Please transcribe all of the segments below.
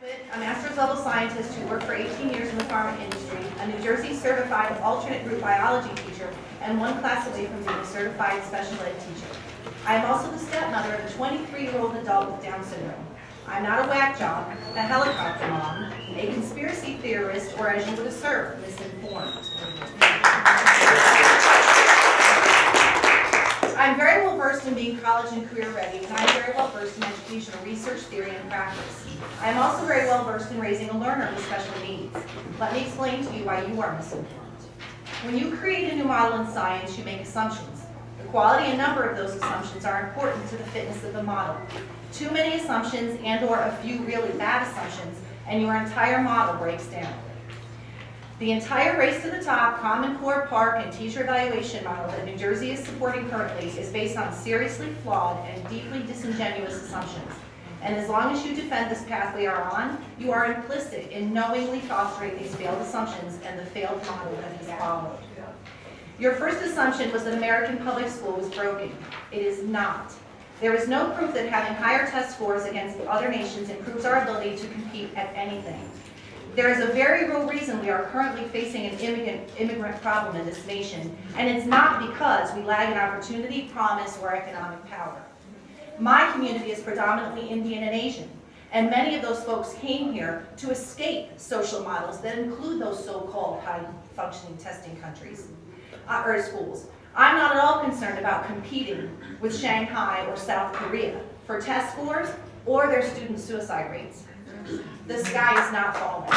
A master's level scientist who worked for 18 years in the pharma industry, a New Jersey certified alternate group biology teacher, and one class away from being a certified special ed teacher. I am also the stepmother of a 23-year-old adult with Down syndrome. I'm not a whack job, a helicopter mom, a conspiracy theorist, or as you would assert, misinformed. I'm very well versed in being college and career ready, and I'm very well versed in educational research, theory, and practice. I am also very well versed in raising a learner with special needs. Let me explain to you why you are misinformed. When you create a new model in science, you make assumptions. The quality and number of those assumptions are important to the fitness of the model. Too many assumptions and/or a few really bad assumptions, and your entire model breaks down. The entire race to the top, Common Core, PARCC, and teacher evaluation model that New Jersey is supporting currently is based on seriously flawed and deeply disingenuous assumptions. And as long as you defend this path we are on, you are implicit in knowingly fostering these failed assumptions and the failed model that is followed. Your first assumption was that American public school was broken. It is not. There is no proof that having higher test scores against other nations improves our ability to compete at anything. There is a very real reason we are currently facing an immigrant problem in this nation, and it's not because we lag in opportunity, promise, or economic power. My community is predominantly Indian and Asian, and many of those folks came here to escape social models that include those so-called high-functioning testing countries or schools. I'm not at all concerned about competing with Shanghai or South Korea for test scores or their student suicide rates. The sky is not falling.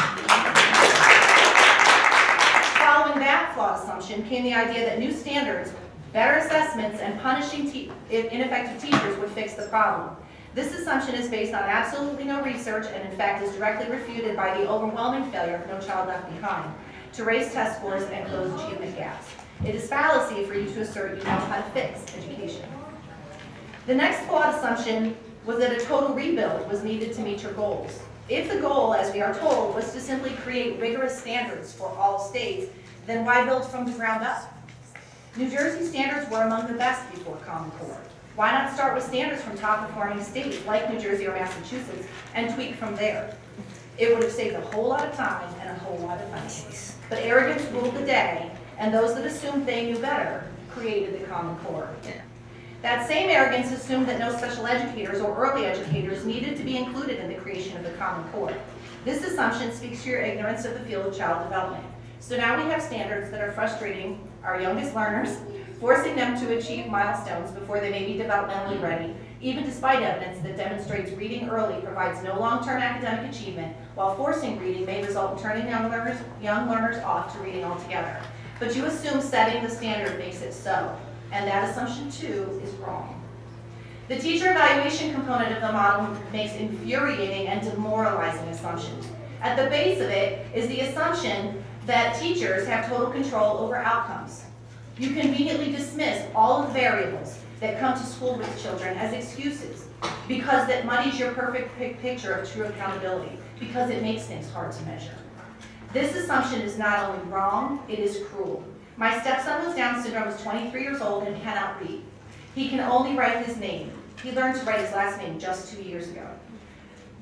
Following that flawed assumption came the idea that new standards, better assessments, and punishing ineffective teachers would fix the problem. This assumption is based on absolutely no research and in fact is directly refuted by the overwhelming failure of No Child Left Behind to raise test scores and close achievement gaps. It is fallacy for you to assert you know how to fix education. The next flawed assumption was that a total rebuild was needed to meet your goals. If the goal, as we are told, was to simply create rigorous standards for all states, then why build from the ground up? New Jersey standards were among the best before Common Core. Why not start with standards from top-performing states like New Jersey or Massachusetts and tweak from there? It would have saved a whole lot of time and a whole lot of money. But arrogance ruled the day, and those that assumed they knew better created the Common Core. That same arrogance assumed that no special educators or early educators needed to be included in the creation of the Common Core. This assumption speaks to your ignorance of the field of child development. So now we have standards that are frustrating our youngest learners, forcing them to achieve milestones before they may be developmentally ready, even despite evidence that demonstrates reading early provides no long-term academic achievement, while forcing reading may result in turning young learners off to reading altogether. But you assume setting the standard makes it so. And that assumption, too, is wrong. The teacher evaluation component of the model makes infuriating and demoralizing assumptions. At the base of it is the assumption that teachers have total control over outcomes. You conveniently dismiss all of the variables that come to school with children as excuses because that muddies your perfect picture of true accountability, because it makes things hard to measure. This assumption is not only wrong, it is cruel. My stepson with Down syndrome is 23 years old and cannot read. He can only write his name. He learned to write his last name just 2 years ago.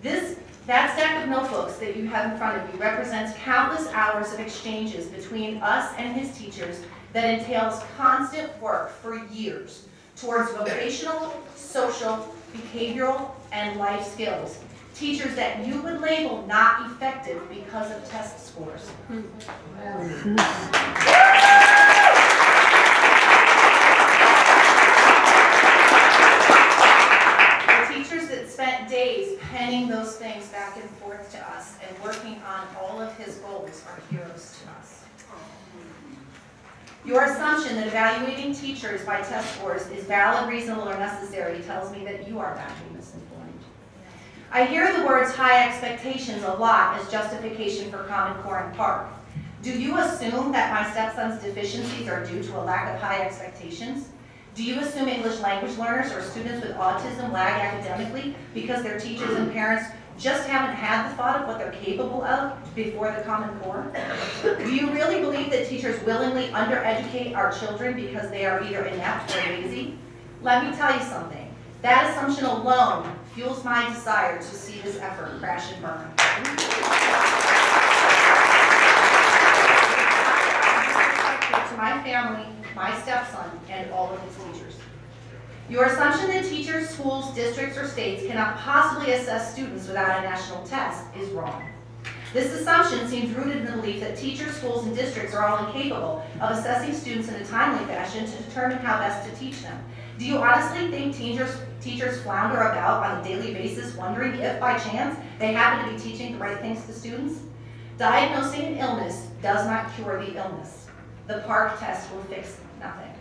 That stack of notebooks that you have in front of you represents countless hours of exchanges between us and his teachers that entails constant work for years towards vocational, social, behavioral, and life skills. Teachers that you would label not effective because of test scores. The teachers that spent days penning those things back and forth to us and working on all of his goals are heroes to us. Your assumption that evaluating teachers by test scores is valid, reasonable, or necessary tells me that you are badly misinformed. I hear the words high expectations a lot as justification for Common Core and PARCC. Do you assume that my stepson's deficiencies are due to a lack of high expectations? Do you assume English language learners or students with autism lag academically because their teachers and parents just haven't had the thought of what they're capable of before the Common Core? Do you really believe that teachers willingly undereducate our children because they are either inept or lazy? Let me tell you something. That assumption alone fuels my desire to see this effort crash and burn. To my family, my stepson, and all of his teachers. Your assumption that teachers, schools, districts, or states cannot possibly assess students without a national test is wrong. This assumption seems rooted in the belief that teachers, schools, and districts are all incapable of assessing students in a timely fashion to determine how best to teach them. Do you honestly think teachers flounder about on a daily basis wondering if, by chance, they happen to be teaching the right things to students? Diagnosing an illness does not cure the illness. The PARCC test will fix nothing.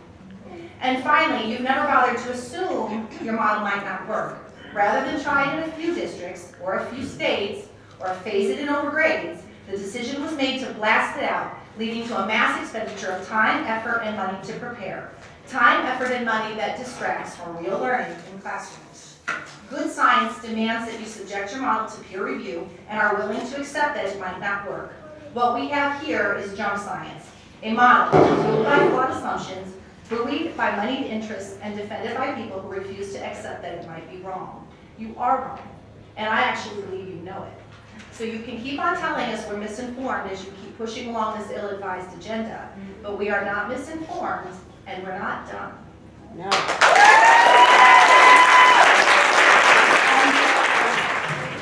And finally, you've never bothered to assume your model might not work. Rather than try it in a few districts or a few states or phase it in over grades, the decision was made to blast it out, leading to a mass expenditure of time, effort, and money to prepare. Time, effort, and money that distracts from real learning in classrooms. Good science demands that you subject your model to peer review and are willing to accept that it might not work. What we have here is junk science, a model fueled by flawed assumptions, buoyed by moneyed interests, and defended by people who refuse to accept that it might be wrong. You are wrong, and I actually believe you know it. So you can keep on telling us we're misinformed as you keep pushing along this ill-advised agenda, but we are not misinformed, and we're not done. No.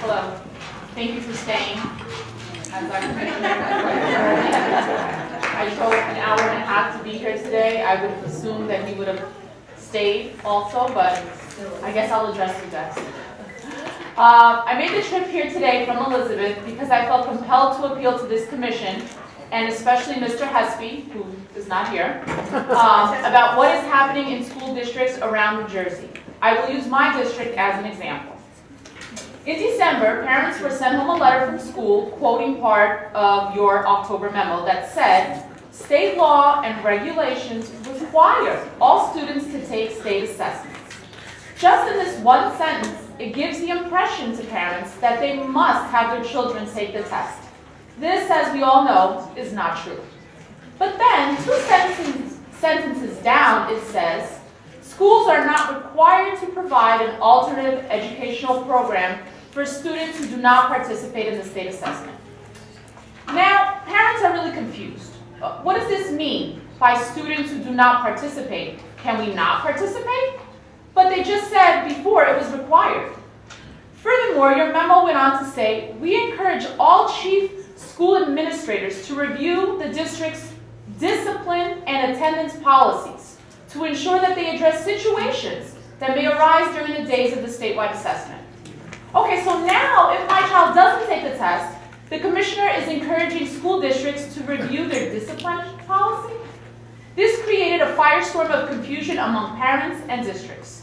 Hello. Thank you for staying. As our commissioner, I drove an hour and a half to be here today. I would have assumed that he would have stayed also, but I guess I'll address you guys. I made the trip here today from Elizabeth because I felt compelled to appeal to this commission, and especially Mr. Hespy, who is not here, about what is happening in school districts around New Jersey. I will use my district as an example. In December, parents were sent home a letter from school quoting part of your October memo that said, state law and regulations require all students to take state assessments. Just in this one sentence, it gives the impression to parents that they must have their children take the test. This, as we all know, is not true. But then, two sentences down, it says, schools are not required to provide an alternative educational program for students who do not participate in the state assessment. Now, parents are really confused. What does this mean by students who do not participate? Can we not participate? But they just said before it was required. Furthermore, your memo went on to say, we encourage all chief school administrators to review the district's discipline and attendance policies to ensure that they address situations that may arise during the days of the statewide assessment. Okay, so now if my child doesn't take the test, the commissioner is encouraging school districts to review their discipline policy? This created a firestorm of confusion among parents and districts.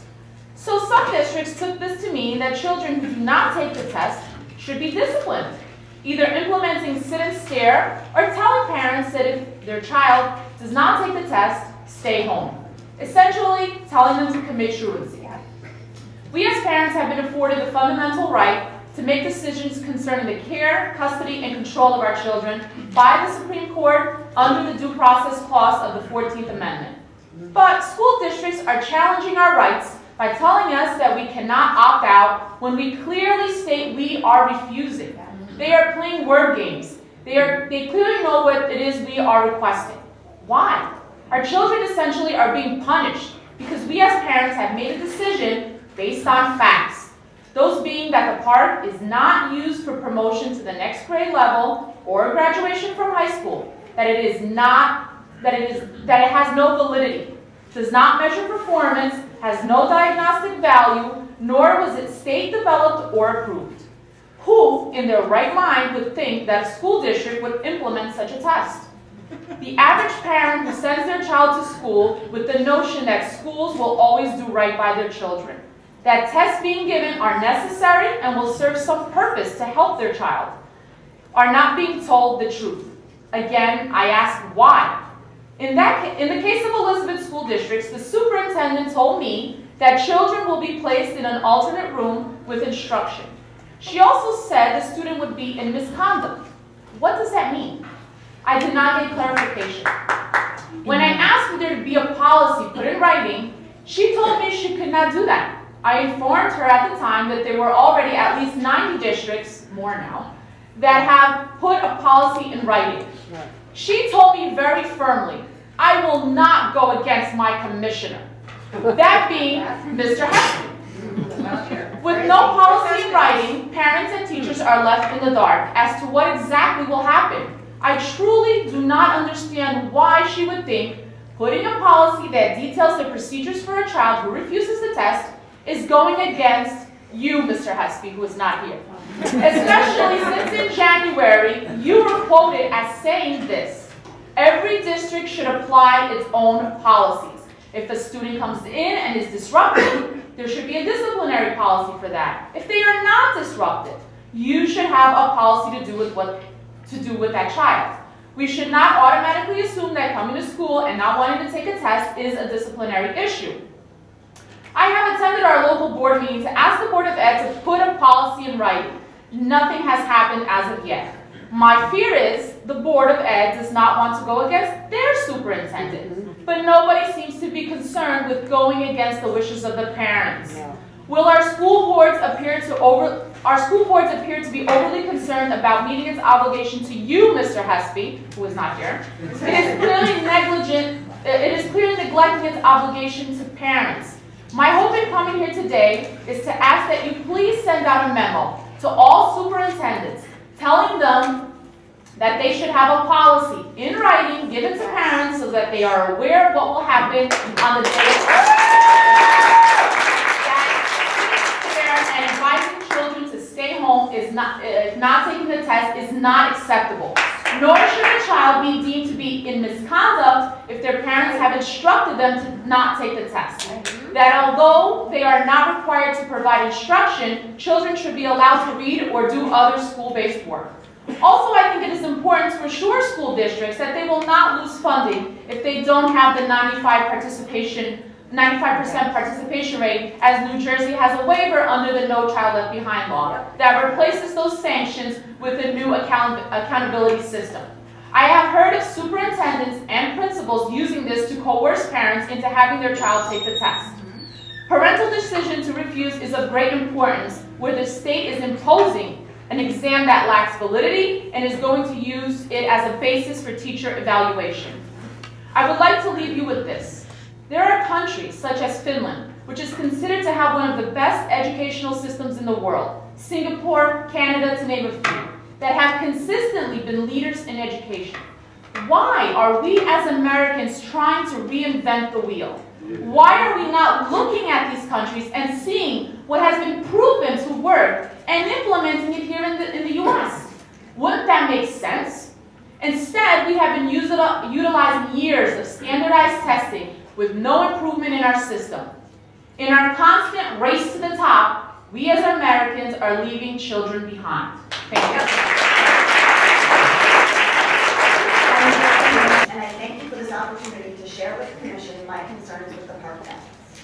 So some districts took this to mean that children who do not take the test should be disciplined, either implementing sit and stare or telling parents that if their child does not take the test, stay home, essentially telling them to commit truancy. We as parents have been afforded the fundamental right to make decisions concerning the care, custody, and control of our children by the Supreme Court under the Due Process Clause of the 14th Amendment. But school districts are challenging our rights by telling us that we cannot opt out when we clearly state we are refusing. They are playing word games. They clearly know what it is we are requesting. Why? Our children essentially are being punished because we as parents have made a decision based on facts. Those being that the PARCC is not used for promotion to the next grade level or graduation from high school, that it has no validity, does not measure performance, has no diagnostic value, nor was it state developed or approved. Who, in their right mind, would think that a school district would implement such a test? The average parent who sends their child to school with the notion that schools will always do right by their children, that tests being given are necessary and will serve some purpose to help their child, are not being told the truth. Again, I ask why. In the case of Elizabeth School Districts, the superintendent told me that children will be placed in an alternate room with instruction. She also said the student would be in misconduct. What does that mean? I did not get clarification. When I asked for there to be a policy put in writing, she told me she could not do that. I informed her at the time that there were already at least 90 districts, more now, that have put a policy in writing. She told me very firmly, I will not go against my commissioner, that being Mr. Heston. With no policy in writing, parents and teachers are left in the dark as to what exactly will happen. I truly do not understand why she would think putting a policy that details the procedures for a child who refuses the test is going against you, Mr. Hesby, who is not here. Especially since in January, you were quoted as saying this: every district should apply its own policies. If a student comes in and is disruptive, there should be a disciplinary policy for that. If they are not disruptive, you should have a policy to do with that child. We should not automatically assume that coming to school and not wanting to take a test is a disciplinary issue. I have attended our local board meeting to ask the Board of Ed to put a policy in writing. Nothing has happened as of yet. My fear is the Board of Ed does not want to go against their superintendent, but nobody seems to be concerned with going against the wishes of the parents. Will our school boards appear to be overly concerned about meeting its obligation to you, Mr. Hesby, who is not here? It is clearly neglecting its obligation to parents. My hope in coming here today is to ask that you please send out a memo to all superintendents telling them that they should have a policy in writing given to parents so that they are aware of what will happen on the day and advising children to stay home is not, if not taking the test, is not acceptable. Nor should a child be deemed to be in misconduct if their parents have instructed them to not take the test. That although they are not required to provide instruction, children should be allowed to read or do other school-based work. Also, I think it is important to assure school districts that they will not lose funding if they don't have the 95% participation rate, as New Jersey has a waiver under the No Child Left Behind law that replaces those sanctions with a new accountability system. I have heard of superintendents and principals using this to coerce parents into having their child take the test. Parental decision to refuse is of great importance where the state is imposing an exam that lacks validity and is going to use it as a basis for teacher evaluation. I would like to leave you with this. There are countries, such as Finland, which is considered to have one of the best educational systems in the world, Singapore, Canada, to name a few, that have consistently been leaders in education. Why are we as Americans trying to reinvent the wheel? Why are we not looking at these countries and seeing what has been proven to work and implementing it here in the U.S.? Wouldn't that make sense? Instead, we have been utilizing years of standardized testing with no improvement in our system. In our constant race to the top, we as Americans are leaving children behind. Thank you. And I thank you for this opportunity to share with the Commission my concerns with the PARCC tests.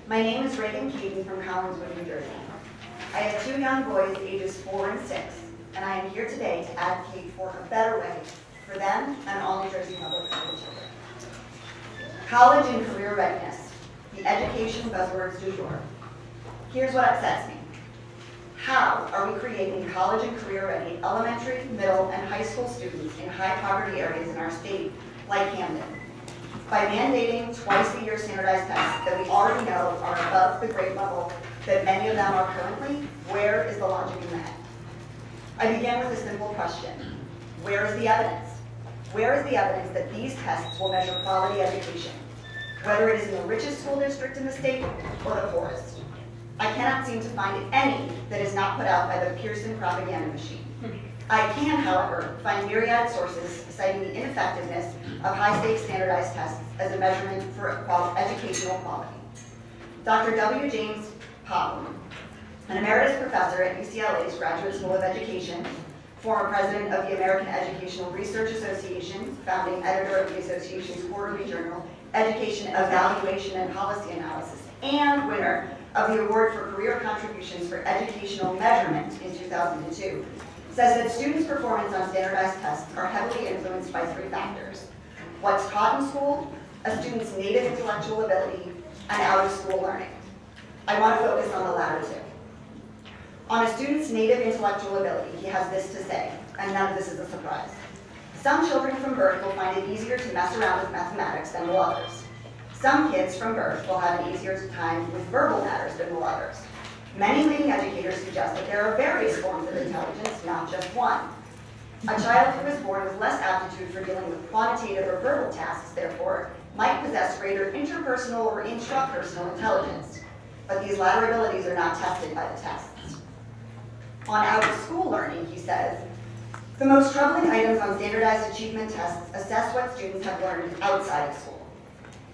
My name is Reagan Keaton from Collinswood, New Jersey. I have two young boys, ages 4 and 6, and I am here today to advocate for a better way for them and all New Jersey public school children. College and career readiness, the education buzzwords du jour. Here's what upsets me. How are we creating college and career-ready elementary, middle, and high school students in high-poverty areas in our state, like Camden? By mandating twice-a-year standardized tests that we already know are above the grade level that many of them are currently, where is the logic in that? I begin with a simple question. Where is the evidence? Where is the evidence that these tests will measure quality education, whether it is in the richest school district in the state or the poorest? I cannot seem to find any that is not put out by the Pearson propaganda machine. I can, however, find myriad sources citing the ineffectiveness of high-stakes standardized tests as a measurement for educational quality. Dr. W. James Popham, an emeritus professor at UCLA's Graduate School of Education, former president of the American Educational Research Association, founding editor of the association's quarterly journal, Education Evaluation and Policy Analysis, and winner of the Award for Career Contributions for Educational Measurement in 2002, says that students' performance on standardized tests are heavily influenced by 3 factors: what's taught in school, a student's native intellectual ability, and out-of-school learning. I want to focus on the latter two. On a student's native intellectual ability, he has this to say, and none of this is a surprise. Some children from birth will find it easier to mess around with mathematics than will others. Some kids from birth will have an easier time with verbal matters than will others. Many leading educators suggest that there are various forms of intelligence, not just one. A child who is born with less aptitude for dealing with quantitative or verbal tasks, therefore, might possess greater interpersonal or intrapersonal intelligence, but these latter abilities are not tested by the tests. On out-of-school learning, he says, the most troubling items on standardized achievement tests assess what students have learned outside of school.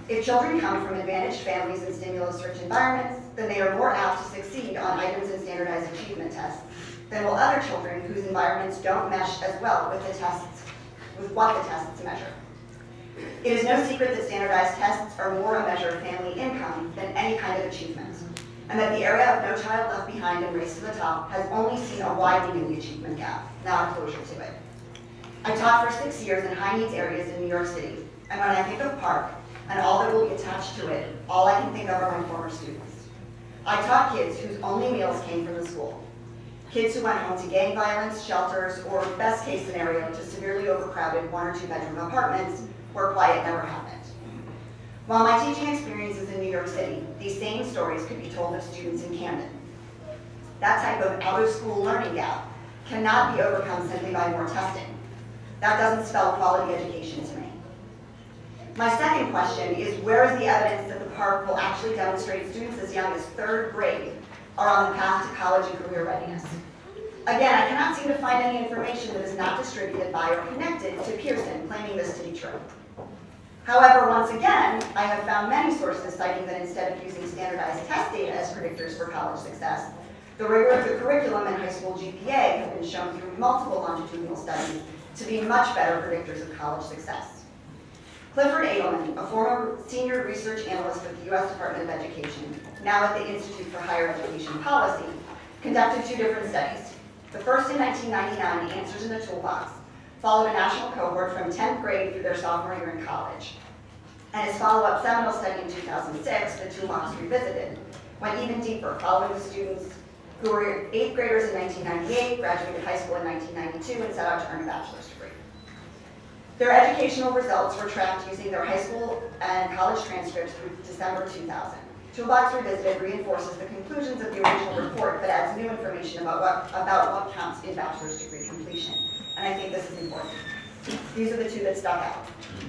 If children come from advantaged families and stimulus-rich environments, then they are more apt to succeed on items in standardized achievement tests than will other children whose environments don't mesh as well with what the tests measure. It is no secret that standardized tests are more a measure of family income than any kind of achievement, and that the area of no child left behind and race to the top has only seen a widening in the achievement gap, not a closure to it. I taught for 6 years in high needs areas in New York City, and when I think of PARCC and all that will be attached to it, all I can think of are my former students. I taught kids whose only meals came from the school. Kids who went home to gang violence, shelters, or best case scenario, to severely overcrowded 1 or 2 bedroom apartments where quiet never happened. While my teaching experience is in New York City, these same stories could be told of students in Camden. That type of out-of-school learning gap cannot be overcome simply by more testing. That doesn't spell quality education to me. My second question is, where is the evidence that the PARCC will actually demonstrate students as young as 3rd grade are on the path to college and career readiness? Again, I cannot seem to find any information that is not distributed by or connected to Pearson claiming this to be true. However, once again, I have found many sources citing that instead of using standardized test data as predictors for college success, the rigor of the curriculum and high school GPA have been shown through multiple longitudinal studies to be much better predictors of college success. Clifford Edelman, a former senior research analyst with the U.S. Department of Education, now at the Institute for Higher Education Policy, conducted 2 different studies. The first in 1999, Answers in the Toolbox, followed a national cohort from 10th grade through their sophomore year in college. And his follow-up seminal study in 2006, The Toolbox Revisited, went even deeper, following the students who were 8th graders in 1998, graduated high school in 1992, and set out to earn a bachelor's degree. Their educational results were tracked using their high school and college transcripts through December 2000. Toolbox Revisited reinforces the conclusions of the original report, but adds new information about what counts in bachelor's degree completion. And I think this is important. These are the 2 that stuck out.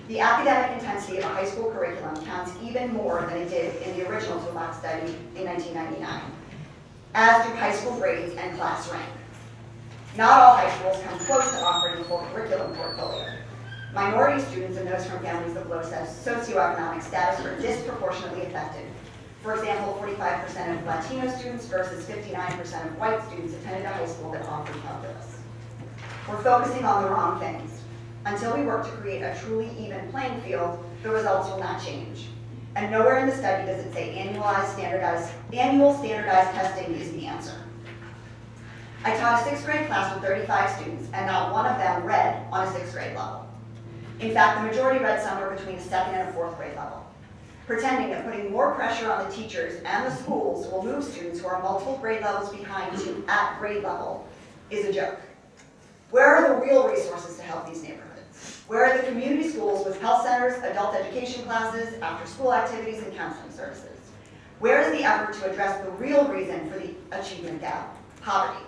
The academic intensity of a high school curriculum counts even more than it did in the original Toolbox study in 1999, as do high school grades and class rank. Not all high schools come close to offering a full curriculum portfolio. Minority students and those from families of low socioeconomic status are disproportionately affected. For example, 45% of Latino students versus 59% of white students attended a high school that offered calculus. We're focusing on the wrong things. Until we work to create a truly even playing field, the results will not change. And nowhere in the study does it say annual standardized testing is the answer. I taught a 6th grade class with 35 students, and not one of them read on a 6th grade level. In fact, the majority read somewhere between a 2nd and a 4th grade level, pretending that putting more pressure on the teachers and the schools will move students who are multiple grade levels behind to at grade level is a joke. Where are the real resources to help these neighborhoods? Where are the community schools with health centers, adult education classes, after-school activities, and counseling services? Where is the effort to address the real reason for the achievement gap, poverty?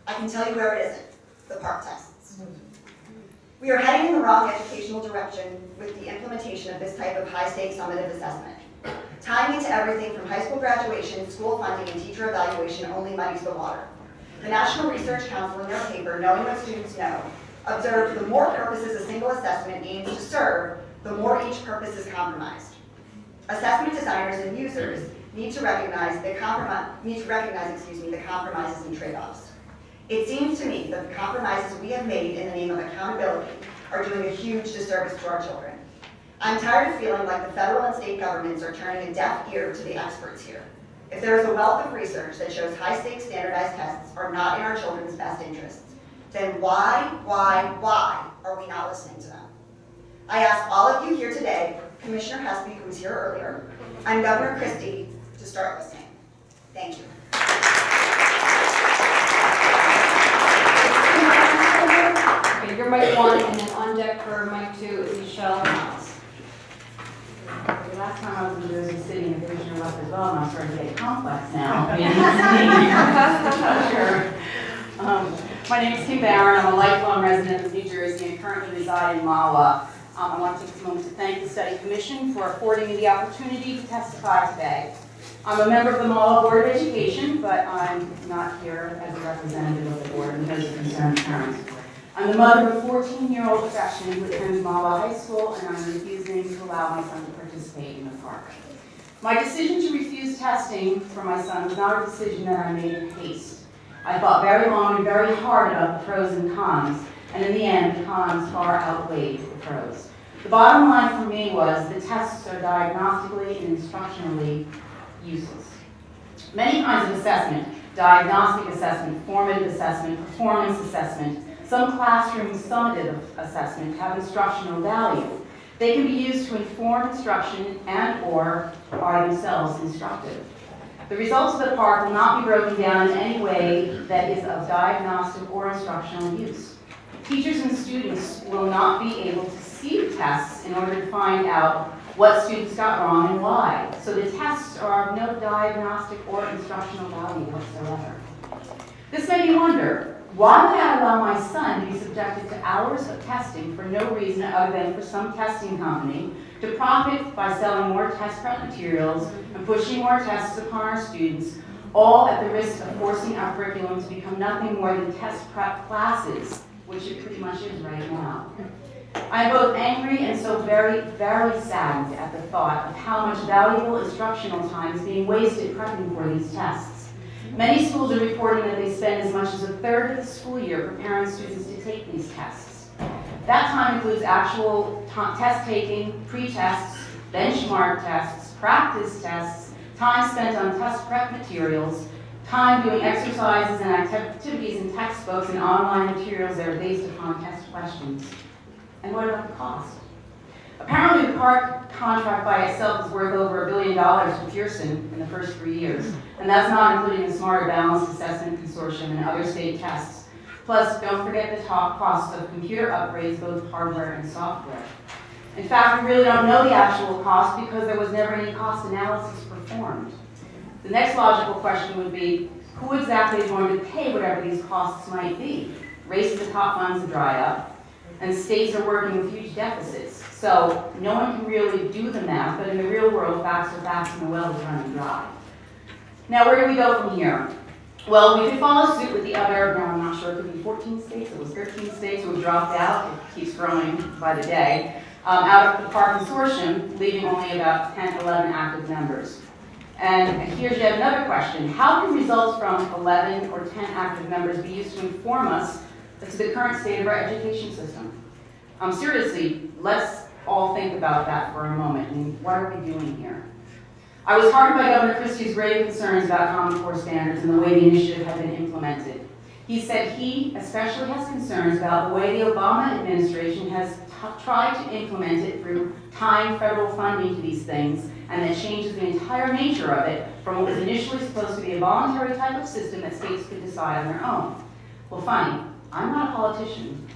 I can tell you where it isn't, the PARCC tests. We are heading in the wrong educational direction with the implementation of this type of high-stakes summative assessment. Tying into everything from high school graduation, school funding, and teacher evaluation only muddies the water. The National Research Council in their paper, Knowing What Students Know, observed the more purposes a single assessment aims to serve, the more each purpose is compromised. Assessment designers and users need to recognize the compromises and trade-offs. It seems to me that the compromises we have made in the name of accountability are doing a huge disservice to our children. I'm tired of feeling like the federal and state governments are turning a deaf ear to the experts here. If there is a wealth of research that shows high-stakes standardized tests are not in our children's best interests, then why are we not listening to them? I ask all of you here today, Commissioner Hespy, who was here earlier, and Governor Christie, to start listening. Thank you. Okay, you're mic 1, and then on deck for mic 2 is Michelle Miles. The last time I was in Jersey City, and the commissioner left as well, and I'm starting to get complex now. Sure. My name is Kim Barron. I'm a lifelong resident of New Jersey and currently reside in Mahwah. I want to take this moment to thank the Study Commission for affording me the opportunity to testify today. I'm a member of the Mahwah Board of Education, but I'm not here as a representative of the board because of concerned parents. I'm the mother of a 14-year-old freshman who attends Mahwah High School, and I'm refusing to allow my son to participate in the park. My decision to refuse testing for my son was not a decision that I made in haste. I thought very long and very hard about the pros and cons, and in the end, the cons far outweighed the pros. The bottom line for me was the tests are diagnostically and instructionally useless. Many kinds of assessment, diagnostic assessment, formative assessment, performance assessment, some classroom summative assessment have instructional value. They can be used to inform instruction and/or are themselves instructive. The results of the PARCC will not be broken down in any way that is of diagnostic or instructional use. Teachers and students will not be able to see the tests in order to find out what students got wrong and why. So the tests are of no diagnostic or instructional value whatsoever. This made me wonder, why would I allow my son to be subjected to hours of testing for no reason other than for some testing company to profit by selling more test prep materials and pushing more tests upon our students, all at the risk of forcing our curriculum to become nothing more than test prep classes, which it pretty much is right now. I am both angry and so very, very saddened at the thought of how much valuable instructional time is being wasted prepping for these tests. Many schools are reporting that they spend as much as a third of the school year preparing students to take these tests. That time includes actual test taking, pre-tests, benchmark tests, practice tests, time spent on test prep materials, time doing exercises and activities in textbooks and online materials that are based upon test questions. And what about the cost? Apparently the PARCC contract by itself is worth over $1 billion to Pearson in the first 3 years, and that's not including the Smarter Balanced Assessment Consortium and other state tests. Plus, don't forget the top cost of computer upgrades, both hardware and software. In fact, we really don't know the actual cost because there was never any cost analysis performed. The next logical question would be, who exactly is going to pay whatever these costs might be? Race to the top funds to dry up, and states are working with huge deficits. So no one can really do the math, but in the real world, facts are facts and the well is running dry. Now, where do we go from here? Well, we could follow suit with the other, now I'm not sure, it could be 14 states, it was 13 states, who dropped out, it keeps growing by the day, out of the PARCC consortium, leaving only about 10, 11 active members. And here's yet another question. How can results from 11 or 10 active members be used to inform us as to the current state of our education system? Seriously, let's all think about that for a moment. I mean, what are we doing here? I was heartened by Governor Christie's grave concerns about Common Core standards and the way the initiative had been implemented. He said he especially has concerns about the way the Obama administration has tried to implement it through tying federal funding to these things, and that changes the entire nature of it from what was initially supposed to be a voluntary type of system that states could decide on their own. Well, funny, I'm not a politician.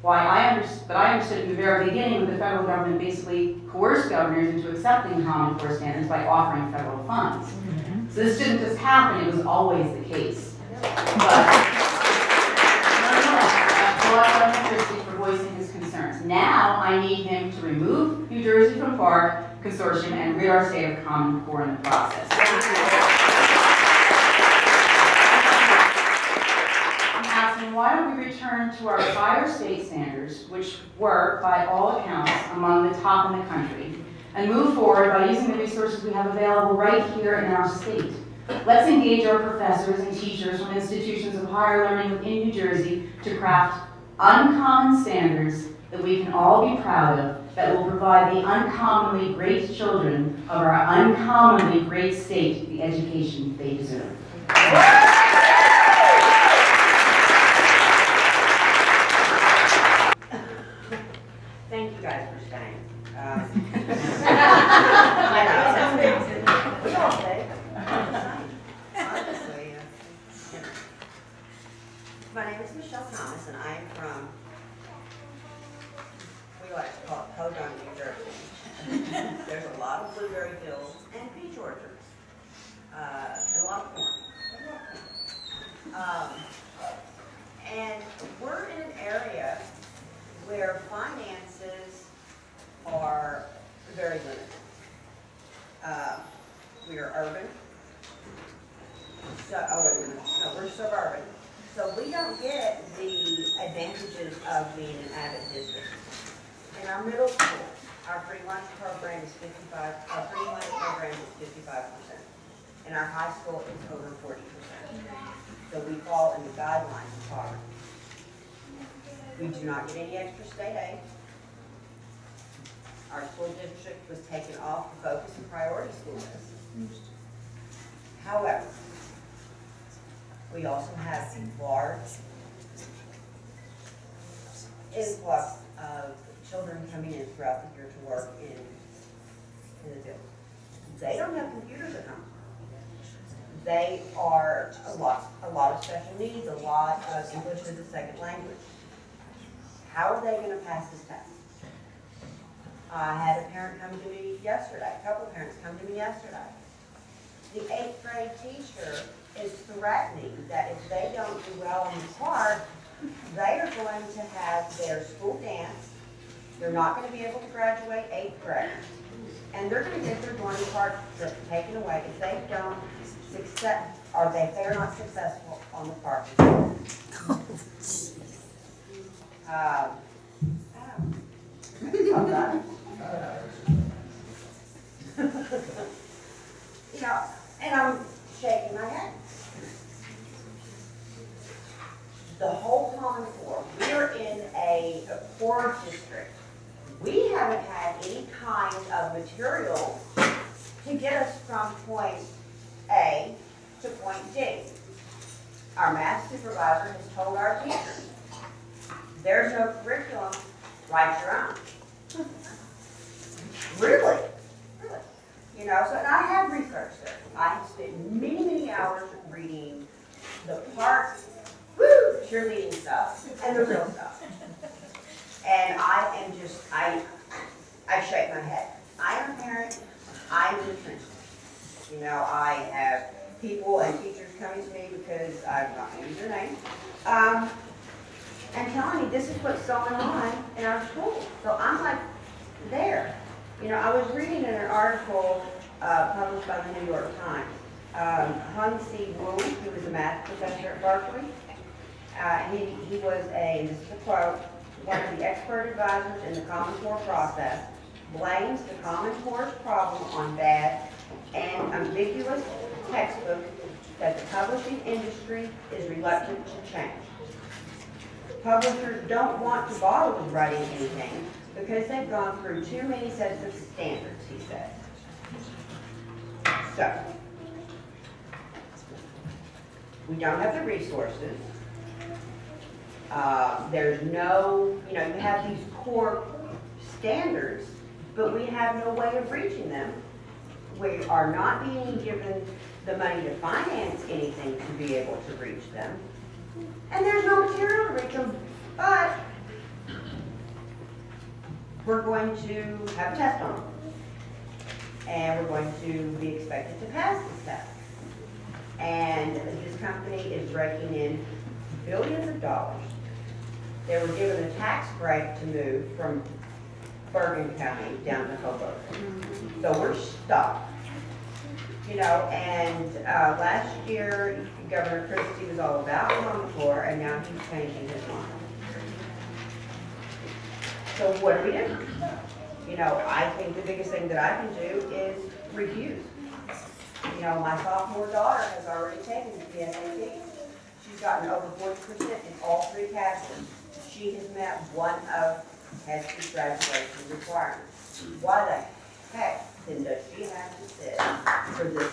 But I understood from the very beginning that the federal government basically coerced governors into accepting Common Core standards by offering federal funds. So this didn't just happen, it was always the case. But nonetheless, I applaud Governor Christie for voicing his concerns. Now I need him to remove New Jersey from PARCC consortium and rid our state of Common Core in the process. Why don't we return to our prior state standards, which were, by all accounts, among the top in the country, and move forward by using the resources we have available right here in our state. Let's engage our professors and teachers from institutions of higher learning within New Jersey to craft uncommon standards that we can all be proud of, that will provide the uncommonly great children of our uncommonly great state the education they deserve. Thank you guys for staying. lot of blueberry fields and peach orchards, and a lot of corn. And we're in an area where finances are very limited. We are urban. We're suburban. So we don't get the advantages of being an Abbott district. In our middle school, our free lunch program is 55%. In our high school, it's over 40%. So we fall in the guidelines of poverty. We do not get any extra state aid. Our school district was taken off the focus and priority school list. However, we also have a large influx of children coming in throughout the year to work in the field. They don't have computers at home. They are a lot of special needs, a lot of English as a second language. How are they going to pass this test? I had a parent come to me yesterday, a couple of parents come to me yesterday. The 8th grade teacher is threatening that if they don't do well in the PARCC, they are going to have their school dance. They're not going to be able to graduate 8th grade. And they're going to get their joining card taken away if they don't success, or if they're not successful on the PARCC. You know, and I'm shaking my head. The whole Common Core, we're in a poor district. We haven't had any kind of material to get us from point A to point D. Our math supervisor has told our teachers, there's no curriculum, write your own. Really? Really? You know, so and I have researched it. I have spent many, many hours reading the PARCC, cheerleading stuff, and the real stuff. And I am just, I shake my head. I am a parent, I'm in the trenches. You know, I have people and teachers coming to me because I'm not going to use their name, and telling me this is what's going on in our school. So I'm like, there. You know, I was reading in an article published by the New York Times. Hung C. Wu, who was a math professor at Berkeley, he was and this is a quote, one of the expert advisors in the Common Core process, blames the Common Core's problem on bad and ambiguous textbooks that the publishing industry is reluctant to change. Publishers don't want to bother with writing anything because they've gone through too many sets of standards, he said. So, we don't have the resources. There's no, you know, you have these core standards, but we have no way of reaching them. We are not being given the money to finance anything to be able to reach them. And there's no material to reach them, but we're going to have a test on them. And we're going to be expected to pass this test. And this company is raking in billions of dollars. They were given a tax break to move from Bergen County down to Hoboken. So we're stuck. You know, and last year, Governor Christie was all about Common Core, and now he's changing his mind. So what do we do? You know, I think the biggest thing that I can do is refuse. You know, my sophomore daughter has already taken the PSAT. She's gotten over 40% in all 3 categories. She has met one of HESC's graduation requirements. Why the heck then does she have to sit for this?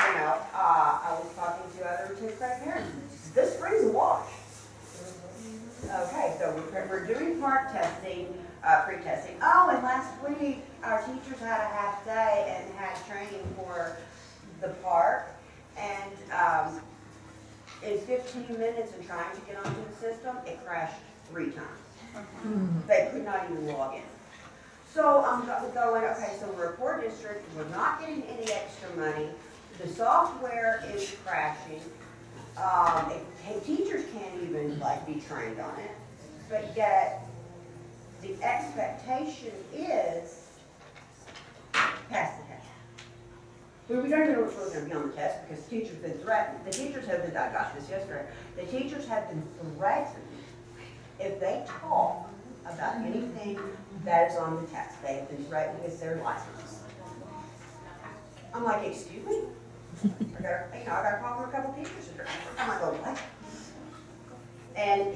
You know, I was talking to other 10th grade parents. This spring's a wash. Okay, so we're doing PARCC testing, pre-testing. Oh, and last week our teachers had a half day and had training for the PARCC, and in 15 minutes of trying to get onto the system, it crashed 3 times. They could not even log in. So I'm going, okay, so we're a poor district, we're not getting any extra money, the software is crashing, teachers can't even like be trained on it, but yet the expectation is pass the test. Well, we don't know if we're going to be on the test because the teachers have been threatened. The teachers have been, I got this yesterday, the teachers have been threatened if they talk about anything that is on the test. They have been threatened with their license. I'm like, excuse me? I got a call from a couple teachers. I'm like, oh, what? And,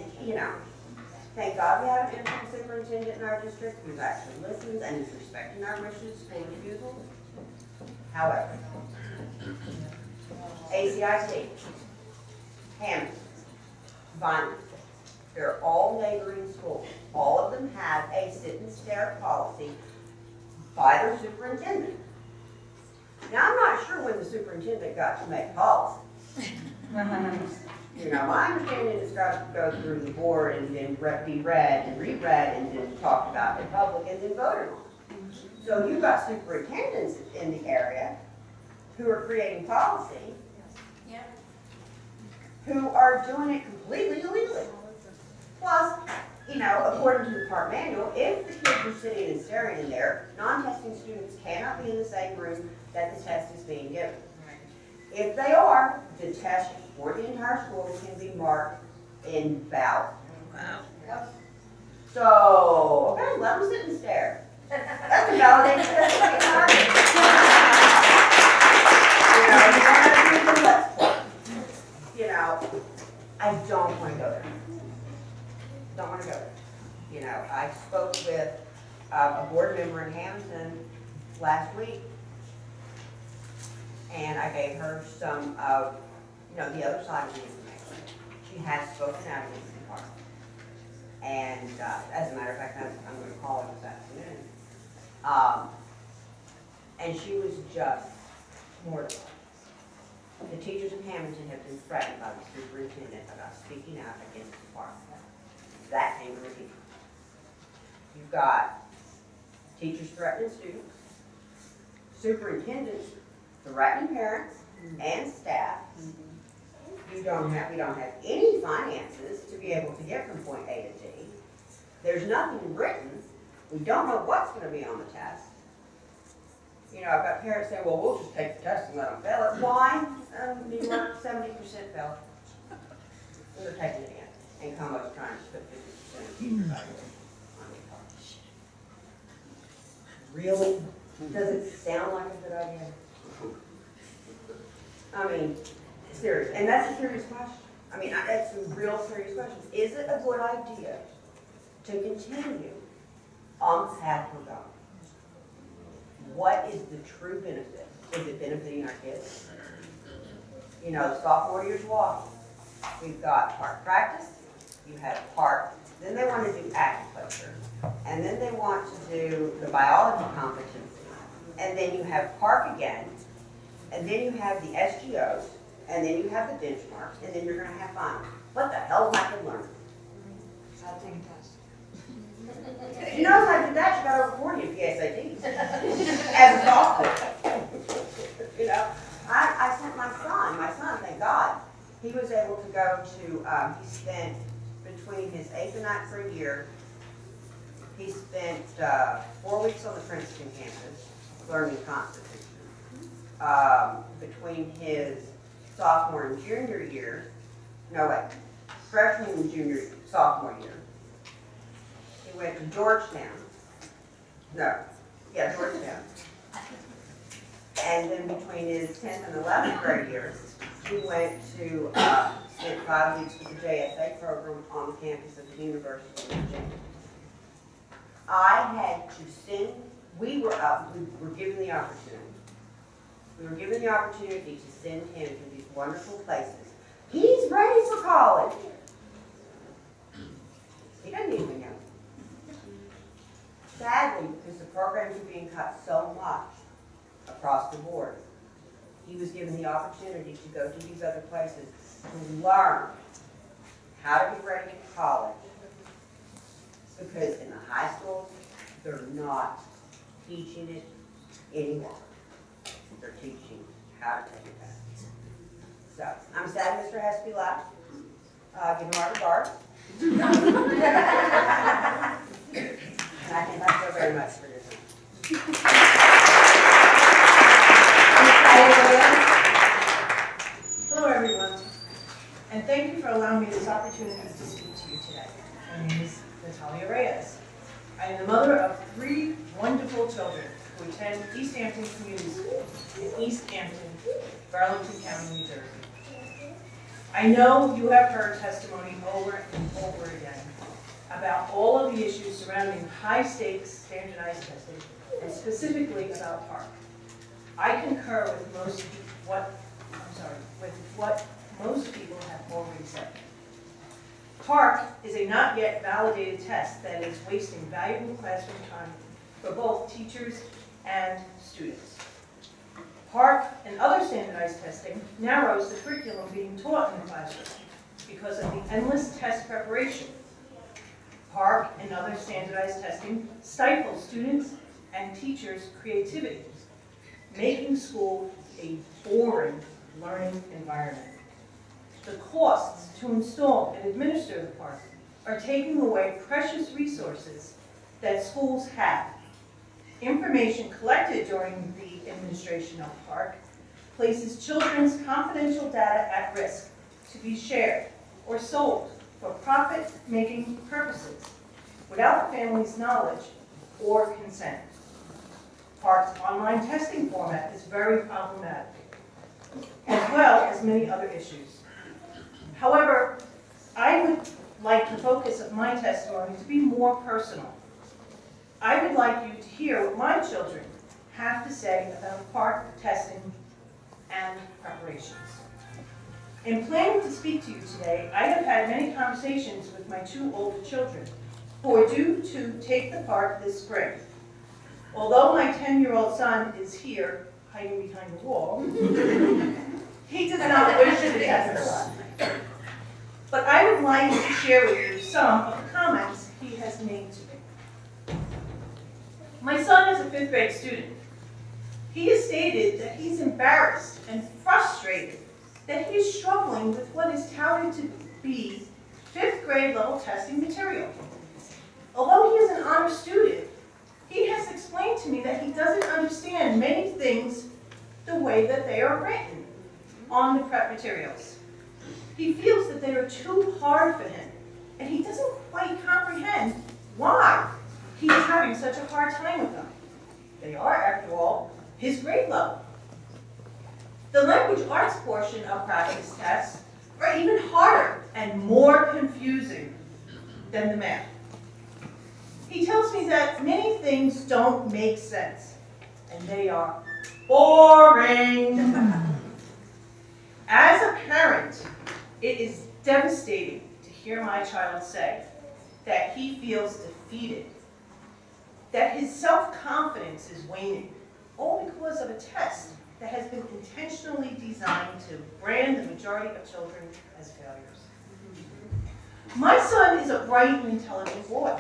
thank God we have an interim superintendent in our district who actually listens and is respecting our wishes and refusals. However, ACIC, Camden, Vineland, they're all neighboring schools. All of them have a sit and stare policy by their superintendent. Now, I'm not sure when the superintendent got to make policy. My understanding is it's got to go through the board and then be read and reread and then talked about in public and then voted on. So you've got superintendents in the area who are creating policy, who are doing it completely illegally. Plus, according to the park manual, if the kids are sitting and staring in there, non-testing students cannot be in the same room that the test is being given. If they are, the test for the entire school can be marked invalid. Wow. Yep. So, okay, let them sit and stare. That's a validation test for the entire you want to do the let's play. I don't want to go there. Don't want to go there. I spoke with a board member in Hamilton last week, and I gave her some of, the other side of the information. She has spoken out against the park. And as a matter of fact, I'm going to call her this afternoon. And she was just mortified. The teachers in Hamilton have been threatened by the superintendent about speaking out against the park. That came from the teacher. You've got teachers threatening students, superintendents threatening parents and staff. We don't have any finances to be able to get from point A to D. There's nothing written. We don't know what's going to be on the test. I've got parents saying, well, we'll just take the test and let them fail it. Why? New York, 70% fail. And they're taking it again. And Como's trying to put 50% of teachers out on the car. Really? Does it sound like a good idea? Serious. And that's a serious question. That's a real serious question. Is it a good idea to continue on the path we're going? What is the true benefit? Is it benefiting our kids? The sophomore year's walk. We've got park practice. You have park. Then they want to do acupuncture. And then they want to do the biology competency. And then you have park again. And then you have the SGOs. And then you have the benchmarks. And then you're going to have finals. What the hell am I going to learn? I'll take a test. If I did that, you got over 40 in PSATs. As a sophomore. I sent my son, thank God, he was able to go to, he spent between his 8th and 9th grade year, he spent 4 weeks on the Princeton campus learning Constitution. Between his sophomore and junior year, freshman and sophomore year, he went to Georgetown. Georgetown. And then between his 10th and 11th grade years, he went to, spent 5 weeks with the JSA program on the campus of the University of Virginia. I had to send, we were given the opportunity. We were given the opportunity to send him to these wonderful places. He's ready for college. He doesn't even know. Sadly, because the programs are being cut so much across the board, he was given the opportunity to go to these other places to learn how to be ready for college Because in the high schools, they're not teaching it anymore. They're teaching how to take a test. So, I'm sad Mr. Hesby left. Give him our regards. And I thank you so very much for your time. Hello, everyone, and thank you for allowing me this opportunity to speak to you today. My name is Natalia Reyes. I am the mother of 3 wonderful children who attend East Hampton Community School in East Hampton, Burlington County, New Jersey. I know you have heard testimony over and over again about all of the issues surrounding high-stakes standardized testing, and specifically about PARCC. I concur with what most people have already said. PARCC is a not yet validated test that is wasting valuable classroom time for both teachers and students. PARCC and other standardized testing narrows the curriculum being taught in the classroom because of the endless test preparation. PARCC and other standardized testing stifle students and teachers' creativity, making school a boring learning environment. The costs to install and administer the PARCC are taking away precious resources that schools have. Information collected during the administration of PARCC places children's confidential data at risk to be shared or sold for profit-making purposes without the family's knowledge or consent. PARCC's online testing format is very problematic, as well as many other issues. However, I would like the focus of my testimony to be more personal. I would like you to hear what my children have to say about PARCC testing and preparations. In planning to speak to you today, I have had many conversations with my 2 older children who are due to take the PARCC this spring. Although my 10-year-old son is here, hiding behind the wall, he does not wish to test. But I would like to share with you some of the comments he has made to me. My son is a 5th grade student. He has stated that he's embarrassed and frustrated that he is struggling with what is touted to be 5th grade level testing material. Although he is an honor student, he has explained to me that he doesn't understand many things the way that they are written on the prep materials. He feels that they are too hard for him, and he doesn't quite comprehend why he is having such a hard time with them. They are, after all, his grade level. The language arts portion of practice tests are even harder and more confusing than the math. He tells me that many things don't make sense, and they are boring. As a parent, it is devastating to hear my child say that he feels defeated, that his self-confidence is waning, all because of a test that has been intentionally designed to brand the majority of children as failures. My son is a bright and intelligent boy.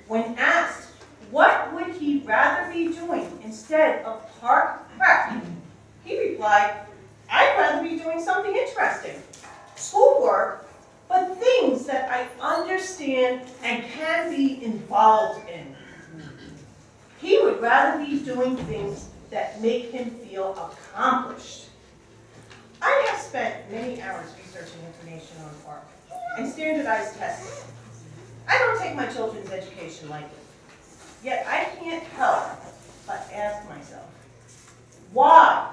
When asked what would he rather be doing instead of PARCC prep, he replied, "I'd rather be doing something interesting, schoolwork, but things that I understand and can be involved in." He would rather be doing things that make him feel accomplished. I have spent many hours researching information on PARCC and standardized testing. I don't take my children's education lightly, yet I can't help but ask myself, why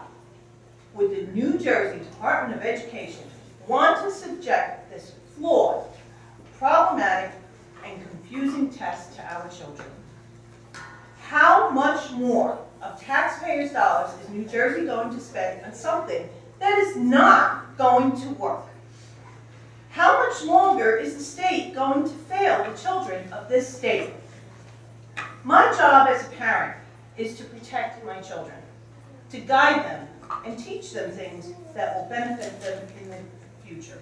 would the New Jersey Department of Education want to subject this flawed, problematic, and confusing test to our children? How much more of taxpayers' dollars is New Jersey going to spend on something that is not going to work? How much longer is the state going to fail the children of this state? My job as a parent is to protect my children, to guide them and teach them things that will benefit them in the future.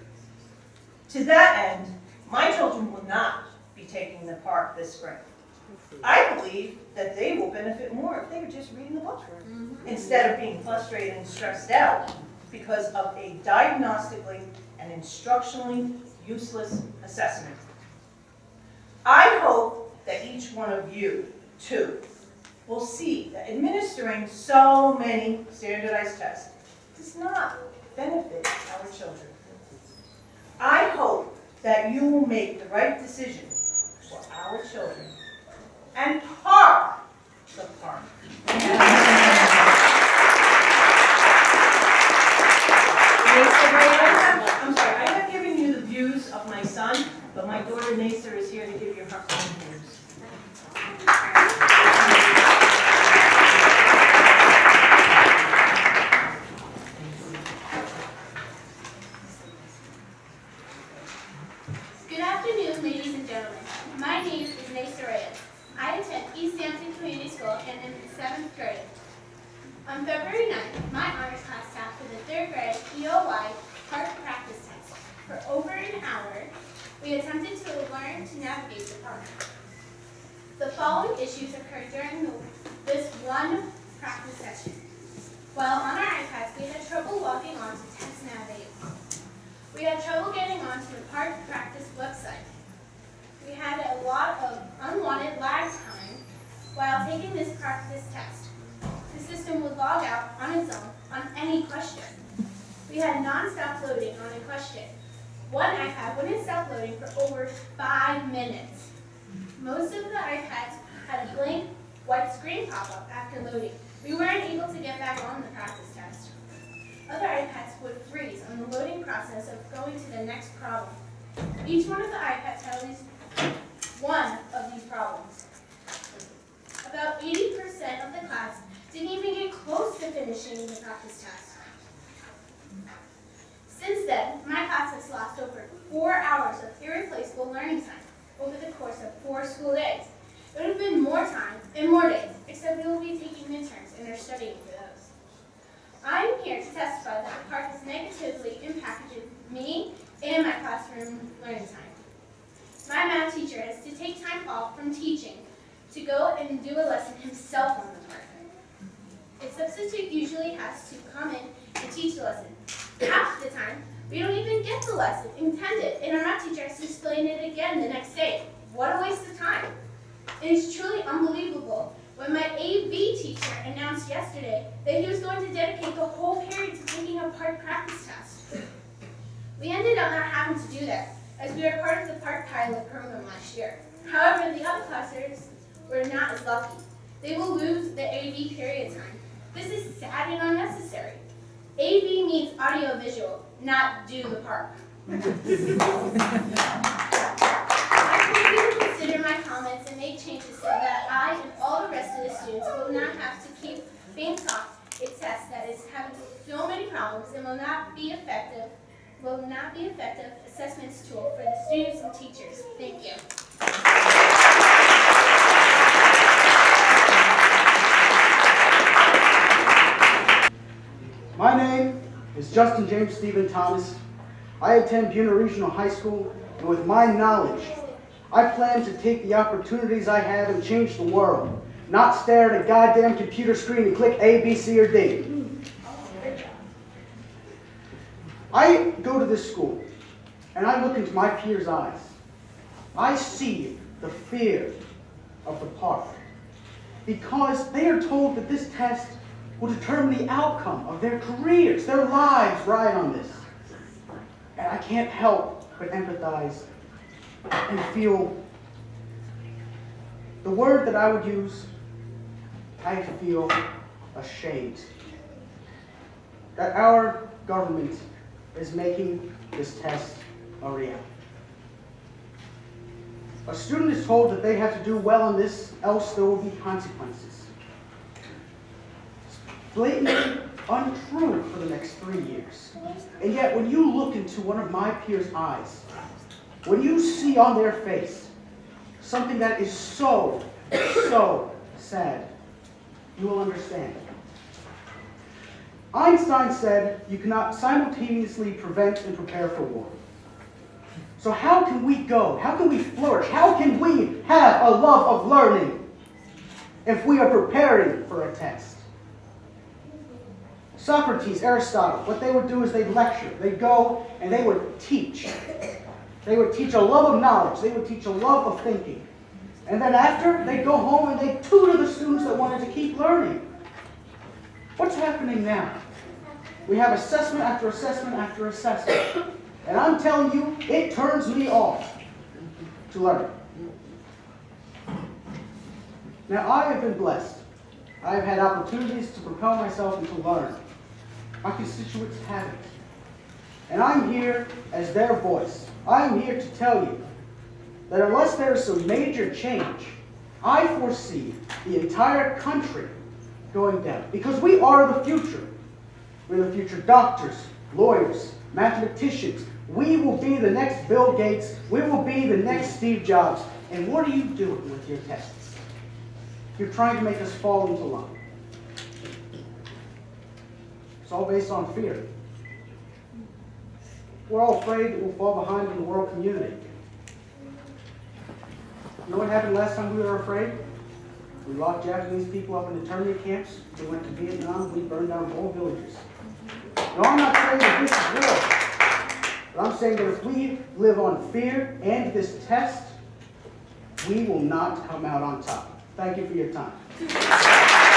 To that end, my children will not be taking the park this spring. I believe that they will benefit more if they were just reading the book instead of being frustrated and stressed out because of a diagnostically and instructionally useless assessment. I hope that each one of you, too, will see that administering so many standardized tests does not benefit our children. I hope that you will make the right decision for our children and park the park. I'm sorry, I have given you the views of my son, but my daughter Nasa is here to give you her own views. Good afternoon, ladies and gentlemen. My name is Nasa Reyes. I attend East Hampton Community School and am in 7th grade. On February 9th, my honors class sat for the 3rd grade EOY park practice test. For over an hour, we attempted to learn to navigate the park. The following issues occurred during this one practice session. While on our iPads, we had trouble logging on to Test Navigate. We had trouble getting onto the park practice website. We had a lot of unwanted lag time while taking this practice test. The system would log out on its own on any question. We had non-stop loading on a question. One iPad wouldn't stop loading for over 5 minutes. Most of the iPads had a blank white screen pop up after loading. We weren't able to get back on the practice test. Other iPads would freeze on the loading process of going to the next problem. Each one of the iPads had at least one of these problems. About 80% of the class didn't even get close to finishing the practice test. Since then, my class has lost over 4 hours of irreplaceable learning time over the course of 4 school days. It would have been more time and more days, except we will be taking midterms and are studying for those. I am here to testify that the park has negatively impacted me and my classroom learning time. My math teacher has to take time off from teaching to go and do a lesson himself on the park. A substitute usually has to come in and teach the lesson. Half the time, we don't even get the lesson intended, and our math teacher has to explain it again the next day. What a waste of time. It is truly unbelievable when my AV teacher announced yesterday that he was going to dedicate the whole period to taking a park practice test. We ended up not having to do that, as we were part of the park pilot program last year. However, the other classes were not as lucky. They will lose the AV period time. This is sad and unnecessary. AV means audio-visual, not do the park. I hope you will consider my comments and make changes so that I and all the rest of the students will not have to keep being taught a test that is having so many problems and will not be effective assessments tool for the students and teachers. Thank you. My name is Justin James Stephen Thomas. I attend Buena Regional High School, and with my knowledge, I plan to take the opportunities I have and change the world, not stare at a goddamn computer screen and click A, B, C, or D. I go to this school, and I look into my peers' eyes. I see the fear of the park, because they are told that this test will determine the outcome of their careers, their lives ride on this. And I can't help but empathize and feel the word that I would use, I feel ashamed that our government is making this test a reality. A student is told that they have to do well on this, else there will be consequences. Blatantly untrue for the next 3 years. And yet, when you look into one of my peers' eyes, when you see on their face something that is so, so sad, you will understand. Einstein said you cannot simultaneously prevent and prepare for war. So how can we go? How can we flourish? How can we have a love of learning if we are preparing for a test? Socrates, Aristotle, what they would do is they'd lecture. They'd go and they would teach. They would teach a love of knowledge. They would teach a love of thinking. And then after, they'd go home and they'd tutor the students that wanted to keep learning. What's happening now? We have assessment after assessment after assessment. And I'm telling you, it turns me off to learn. Now, I have been blessed. I have had opportunities to propel myself and to learn. My constituents haven't. And I'm here as their voice. I'm here to tell you that unless there is some major change, I foresee the entire country going down. Because we are the future. We're the future doctors, lawyers, mathematicians. We will be the next Bill Gates. We will be the next Steve Jobs. And what are you doing with your tests? You're trying to make us fall into line. It's all based on fear. We're all afraid that we'll fall behind in the world community. You know what happened last time we were afraid? We locked Japanese people up in internment camps. We went to Vietnam. We burned down whole villages. No, I'm not saying that this is war. But I'm saying that if we live on fear and this test, we will not come out on top. Thank you for your time.